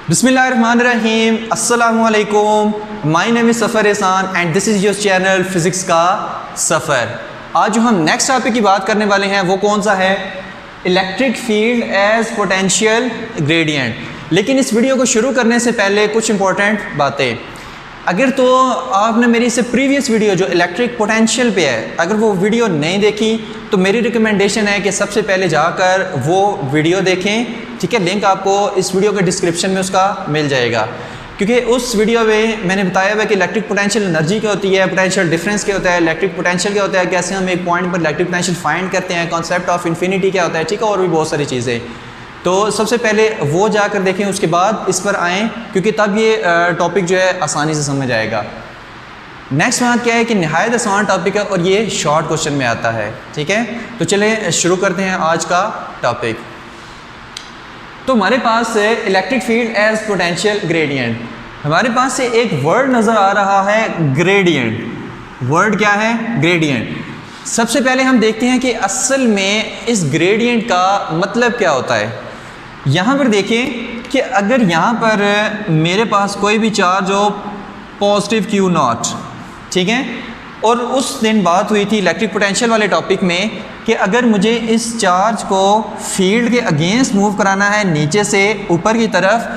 बिस्मिल्लाहिर्रहमानिर्रहीम, अस्सलामुअलैकुम। My name is सफ़र एहसान and this is your channel physics का सफ़र। आज जो हम नेक्स्ट टॉपिक की बात करने वाले हैं वो कौन सा है? Electric field as potential gradient. लेकिन इस वीडियो को शुरू करने से पहले कुछ इंपॉर्टेंट बातें। अगर तो आपने मेरी से प्रीवियस वीडियो जो इलेक्ट्रिक पोटेंशियल पे है, अगर वो वीडियो नहीं देखी तो मेरी रिकमेंडेशन है कि सबसे पहले जाकर वो वीडियो देखें, ठीक है। लिंक आपको इस वीडियो के डिस्क्रिप्शन में उसका मिल जाएगा, क्योंकि उस वीडियो में मैंने बताया हुआ कि इलेक्ट्रिक पोटेंशियल एनर्जी क्या होती है, पोटेंशियल डिफरेंस क्या होता है, इलेक्ट्रिक पोटेंशियल क्या होता है, कैसे हम एक पॉइंट पर इलेक्ट्रिक पोटेंशियल फाइंड करते हैं, कॉन्सेप्ट ऑफ इन्फिनिटी क्या होता है, ठीक है, और भी बहुत सारी चीज़ें। तो सबसे पहले वो जाकर देखें, उसके बाद इस पर आएँ, क्योंकि तब ये टॉपिक जो है आसानी से समझ आएगा। नेक्स्ट बात क्या है कि नहायत आसान टॉपिक है और ये शॉर्ट क्वेश्चन में आता है, ठीक है। तो चलें शुरू करते हैं आज का टॉपिक। तो हमारे पास है electric field as potential gradient. हमारे पास से एक वर्ड नज़र आ रहा है ग्रेडियंट। वर्ड क्या है? ग्रेडियंट। सबसे पहले हम देखते हैं कि असल में इस ग्रेडियंट का मतलब क्या होता है। यहाँ पर देखें कि अगर यहाँ पर मेरे पास कोई भी चार्ज हो पॉजिटिव क्यू नॉट, ठीक है, और उस दिन बात हुई थी इलेक्ट्रिक पोटेंशियल वाले टॉपिक में कि अगर मुझे इस चार्ज को फील्ड के अगेंस्ट मूव कराना है नीचे से ऊपर की तरफ,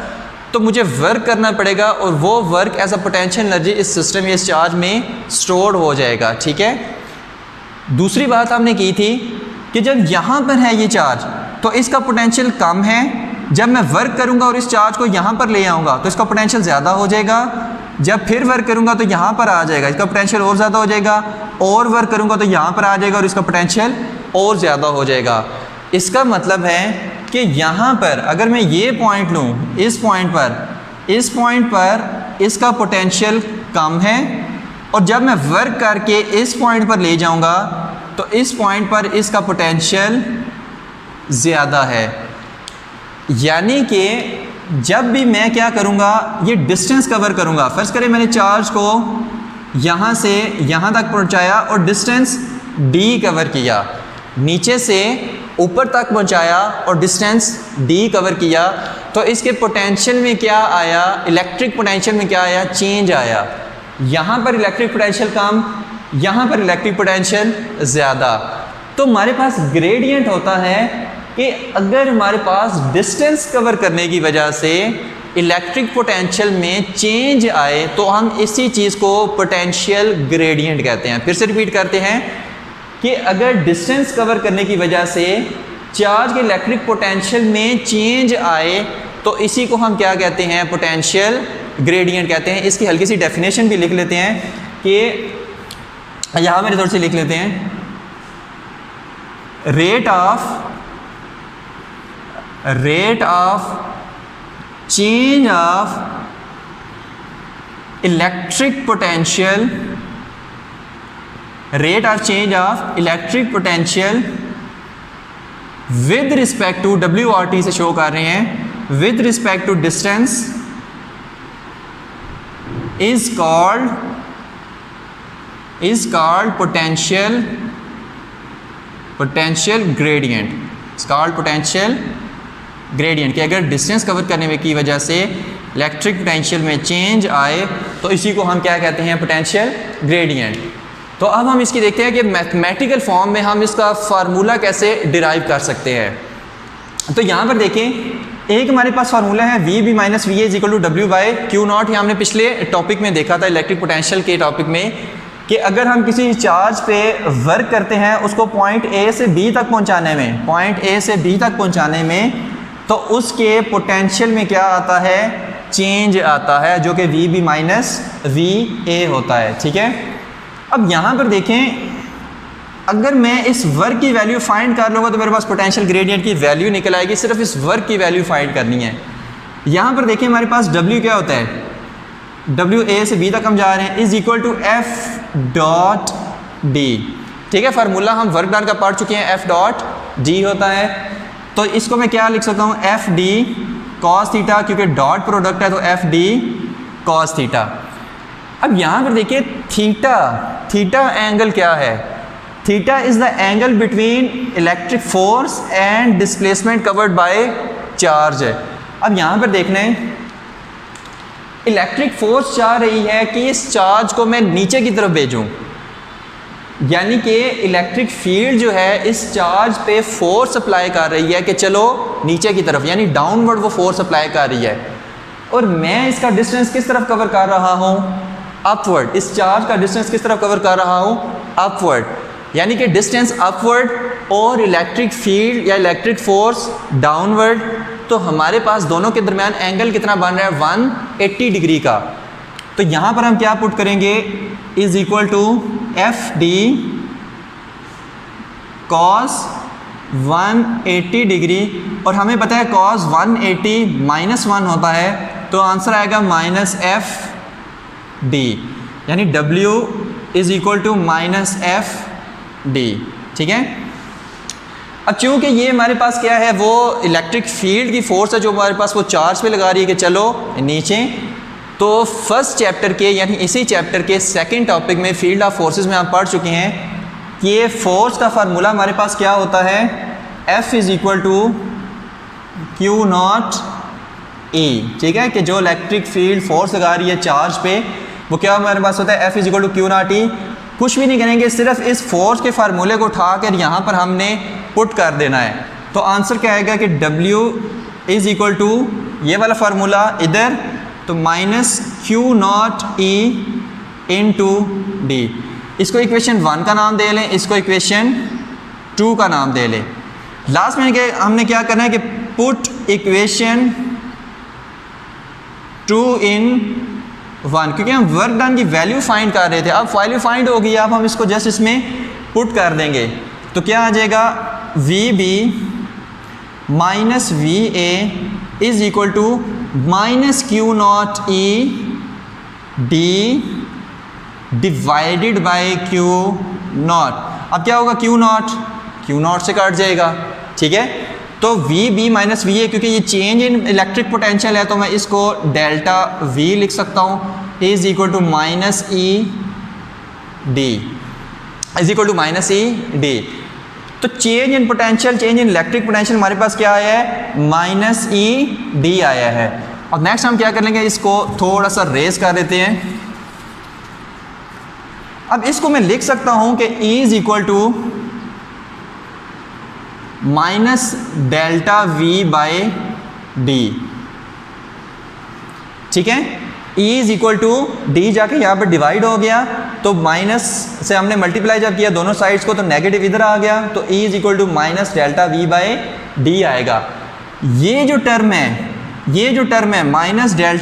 तो मुझे वर्क करना पड़ेगा और वो work as a potential energy इस सिस्टम या इस चार्ज में स्टोर्ड हो जाएगा, ठीक है। दूसरी बात हमने की थी कि जब यहाँ पर है ये चार्ज तो इसका पोटेंशियल कम है, जब मैं वर्क करूँगा और इस चार्ज को यहाँ पर ले आऊँगा तो इसका पोटेंशियल ज़्यादा हो जाएगा, जब फिर वर्क करूँगा तो यहाँ पर आ जाएगा, इसका पोटेंशियल और ज़्यादा हो जाएगा, और वर्क करूँगा तो यहाँ पर आ जाएगा और इसका पोटेंशियल और ज़्यादा हो जाएगा। इसका मतलब है कि यहाँ पर अगर मैं ये पॉइंट लूँ, इस पॉइंट पर इसका पोटेंशियल कम है, और जब मैं वर्क करके इस पॉइंट पर ले जाऊँगा तो इस पॉइंट पर इसका पोटेंशियल ज़्यादा है। यानी कि जब भी मैं क्या करूँगा, ये डिस्टेंस कवर करूँगा। फर्स्ट करें मैंने चार्ज को यहाँ से यहाँ तक पहुँचाया और डिस्टेंस d कवर किया, नीचे से ऊपर तक पहुँचाया और डिस्टेंस d कवर किया, तो इसके पोटेंशियल में क्या आया, इलेक्ट्रिक पोटेंशियल में क्या आया, चेंज आया। यहाँ पर इलेक्ट्रिक पोटेंशियल कम, यहाँ पर इलेक्ट्रिक पोटेंशियल ज़्यादा। तो हमारे पास ग्रेडियंट होता है कि अगर हमारे पास डिस्टेंस कवर करने की वजह से इलेक्ट्रिक पोटेंशियल में चेंज आए तो हम इसी चीज़ को पोटेंशियल ग्रेडियंट कहते हैं। फिर से रिपीट करते हैं कि अगर डिस्टेंस कवर करने की वजह से चार्ज के इलेक्ट्रिक पोटेंशियल में चेंज आए तो इसी को हम क्या कहते हैं, पोटेंशियल ग्रेडियंट कहते हैं। इसकी हल्की सी डेफिनेशन भी लिख लेते हैं कि यहाँ मेरे थोड़ी सी लिख लेते हैं, rate of change of electric potential, rate of change of electric potential with respect to WRT से शो कर रहे हैं, with respect to distance is called potential gradient। It's called potential gradient कि अगर डिस्टेंस कवर करने में की वजह से इलेक्ट्रिक पोटेंशियल में चेंज आए तो इसी को हम क्या कहते हैं, पोटेंशियल ग्रेडियंट। तो अब हम इसकी देखते हैं कि मैथमेटिकल फॉर्म में हम इसका फार्मूला कैसे डिराइव कर सकते हैं। तो यहाँ पर देखें, एक हमारे पास फार्मूला है VB minus VA is equal to W by q naught. ये हमने पिछले टॉपिक में देखा था, इलेक्ट्रिक पोटेंशियल के टॉपिक में, कि अगर हम किसी चार्ज पे वर्क करते हैं उसको पॉइंट A से B तक पहुंचाने में, तो उसके पोटेंशियल में क्या आता है, चेंज आता है, जो कि VB माइनस VA होता है, ठीक है। अब यहाँ पर देखें, अगर मैं इस वर्क की वैल्यू फाइंड कर लूँगा तो मेरे पास पोटेंशियल ग्रेडियंट की वैल्यू निकल आएगी। सिर्फ इस वर्क की वैल्यू फाइंड करनी है। यहाँ पर देखिए हमारे पास W क्या होता है, W A से B तक हम जा रहे हैं, is equal to F dot D, ठीक है। फार्मूला हम वर्क डन का पढ़ चुके हैं, F डॉट D होता है। तो इसको मैं क्या लिख सकता हूँ, FD cos थीटा, क्योंकि डॉट प्रोडक्ट है तो FD cos थीटा। अब यहाँ पर देखिए थीटा एंगल क्या है, theta is the angle between electric force and displacement covered by charge. अब यहाँ पर देखना है इलेक्ट्रिक फोर्स चाह रही है कि इस चार्ज को मैं नीचे की तरफ भेजूं, यानी कि इलेक्ट्रिक फील्ड जो है इस चार्ज पे फोर्स अप्लाई कर रही है कि चलो नीचे की तरफ, यानी डाउनवर्ड वो फोर्स अप्लाई कर रही है। और मैं इसका डिस्टेंस किस तरफ कवर कर रहा हूँ? अपवर्ड। इस चार्ज का डिस्टेंस किस तरफ कवर कर रहा हूँ? अपवर्ड। यानी कि डिस्टेंस अपवर्ड और इलेक्ट्रिक फील्ड या इलेक्ट्रिक फोर्स डाउनवर्ड, तो हमारे पास दोनों के दरमियान एंगल कितना बन रहा है? 180 डिग्री का। तो यहाँ पर हम क्या पुट करेंगे? Is equal to F D cos 180 degree, और हमें पता है कॉस 180 -1 होता है, तो आंसर आएगा -FD, यानी W is equal to -FD। ठीक है। अब चूँकि ये हमारे पास क्या है, वो इलेक्ट्रिक फील्ड की फोर्स है जो हमारे पास वो चार्ज पे लगा रही है कि चलो नीचे, तो फर्स्ट चैप्टर के यानी इसी चैप्टर के सेकंड टॉपिक में फील्ड ऑफ फोर्सेस में हम पढ़ चुके हैं कि ये फोर्स का फार्मूला हमारे पास क्या होता है? F is equal to Q0 E। ठीक है, कि जो इलेक्ट्रिक फील्ड फोर्स लगा रही है चार्ज पे, वो क्या हमारे पास होता है? F is equal to Q0 E। कुछ भी नहीं करेंगे, सिर्फ इस फोर्स के फार्मूले को उठा कर यहाँ पर हमने पुट कर देना है। तो आंसर क्या आएगा कि W इज इक्वल टू ये वाला फार्मूला इधर, तो -Q0 E इंटू डी। इसको इक्वेशन 1 का नाम दे लें, इसको इक्वेशन 2 का नाम दे लें। लास्ट में हमने क्या करना है कि पुट इक्वेशन 2 इन 1, क्योंकि हम वर्क डन की वैल्यू फाइंड कर रहे थे। अब वैल्यू फाइंड होगी, अब हम इसको जस्ट इसमें पुट कर देंगे, तो क्या आ जाएगा? VB minus VA is equal to -Q0 E D divided by Q0। अब क्या होगा? Q0 से काट जाएगा। ठीक है, तो VB माइनस VA, क्योंकि ये चेंज इन इलेक्ट्रिक पोटेंशियल है, तो मैं इसको डेल्टा V लिख सकता हूँ, is equal to -ED is equal to -ED। तो change in potential, change in electric potential हमारे पास क्या आया है? -ED आया है। अब नेक्स्ट हम क्या कर लेंगे, इसको थोड़ा सा रेस कर देते हैं। अब इसको मैं लिख सकता हूं कि E is equal to -ΔV/D। ठीक है, E is equal to D जाके यहाँ पर डिवाइड हो गया, तो माइनस से हमने मल्टीप्लाई जब किया दोनों साइड्स को, तो नेगेटिव इधर आ गया, तो E is equal to -ΔV/D आएगा। ये जो टर्म है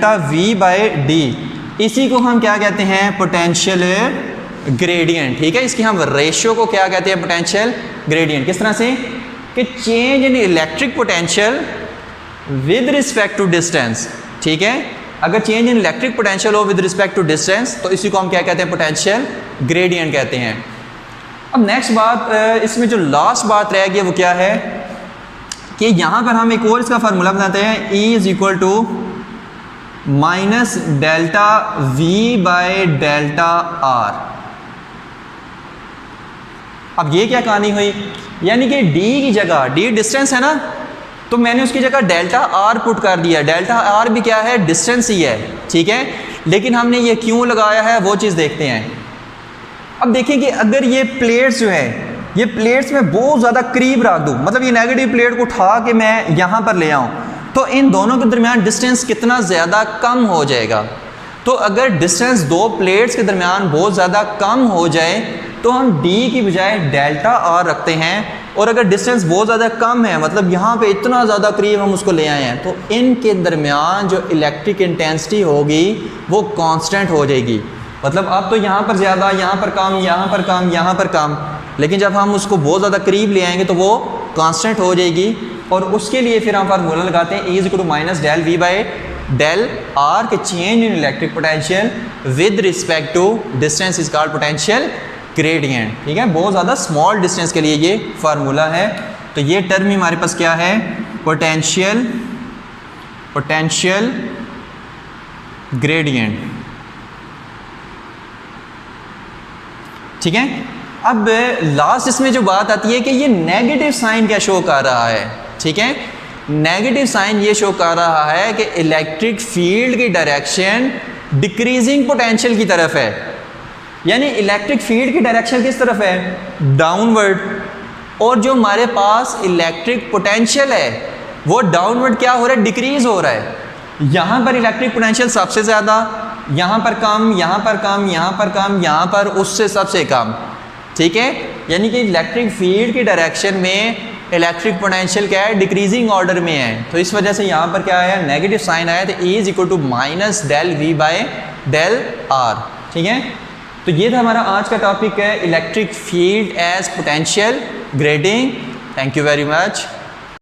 -ΔV/D, इसी को हम क्या कहते हैं? Potential gradient. ठीक है, इसकी हम रेशियो को क्या कहते हैं? Potential gradient. किस तरह से कि change in electric potential with respect to distance. ठीक है, अगर चेंज इन इलेक्ट्रिक पोटेंशियल हो विद रिस्पेक्ट टू डिस्टेंस, तो इसी को हम क्या कहते हैं? पोटेंशियल ग्रेडियंट कहते हैं। अब नेक्स्ट बात, इसमें जो लास्ट बात रह गई वो क्या है कि यहाँ पर हम एक और इसका फार्मूला बनाते हैं, E is equal to -ΔV/ΔR। अब ये क्या कहानी हुई, यानी कि D की जगह, D डिस्टेंस है ना, तो मैंने उसकी जगह ΔR पुट कर दिया। ΔR भी क्या है? डिस्टेंस ही है। ठीक है, लेकिन हमने ये क्यों लगाया है वो चीज़ देखते हैं। अब देखें कि अगर ये प्लेट्स जो है, ये प्लेट्स में बहुत ज़्यादा करीब रख दूँ, मतलब ये नेगेटिव प्लेट को उठा के मैं यहाँ पर ले आऊँ, तो इन दोनों के दरमियान डिस्टेंस कितना ज़्यादा कम हो जाएगा। तो अगर डिस्टेंस दो प्लेट्स के दरमियान बहुत ज़्यादा कम हो जाए, तो हम D की बजाय ΔR रखते हैं, और अगर डिस्टेंस बहुत ज़्यादा कम है, मतलब यहाँ पे इतना ज़्यादा करीब हम उसको ले आए हैं, तो इनके दरमियान जो इलेक्ट्रिक इंटेंसिटी होगी वो कांस्टेंट हो जाएगी। मतलब अब तो यहाँ पर ज़्यादा, यहाँ पर कम, यहाँ पर कम, यहाँ पर कम, लेकिन जब हम उसको बहुत ज़्यादा करीब ले आएंगे तो वो कांस्टेंट हो जाएगी। और उसके लिए फिर हम फार्मूला लगाते हैं, E is equal to -ΔV/ΔR के change in electric potential with respect to distance is called potential gradient. ठीक है, बहुत ज़्यादा स्मॉल डिस्टेंस के लिए ये फार्मूला है। तो ये टर्म ही हमारे पास क्या है? Potential gradient. ठीक है, अब लास्ट इसमें जो बात आती है कि ये नेगेटिव साइन क्या शो कर रहा है। ठीक है, नेगेटिव साइन ये शो कर रहा है कि इलेक्ट्रिक फील्ड की डायरेक्शन डिक्रीजिंग पोटेंशियल की तरफ है। यानी इलेक्ट्रिक फील्ड की डायरेक्शन किस तरफ है? डाउनवर्ड। और जो हमारे पास इलेक्ट्रिक पोटेंशियल है वो डाउनवर्ड क्या हो रहा है? डिक्रीज हो रहा है। यहाँ पर इलेक्ट्रिक पोटेंशियल सबसे ज़्यादा, यहाँ पर कम, यहाँ पर कम, यहाँ पर कम, यहाँ पर उससे सबसे कम। ठीक है, यानी कि इलेक्ट्रिक फील्ड की डायरेक्शन में इलेक्ट्रिक पोटेंशियल क्या है? डिक्रीजिंग ऑर्डर में है। तो इस वजह से यहाँ पर क्या आया? नेगेटिव साइन आया। तो E is equal to minus del V by del R. ठीक है, तो ये था हमारा आज का टॉपिक है electric field as potential grading. Thank you very much.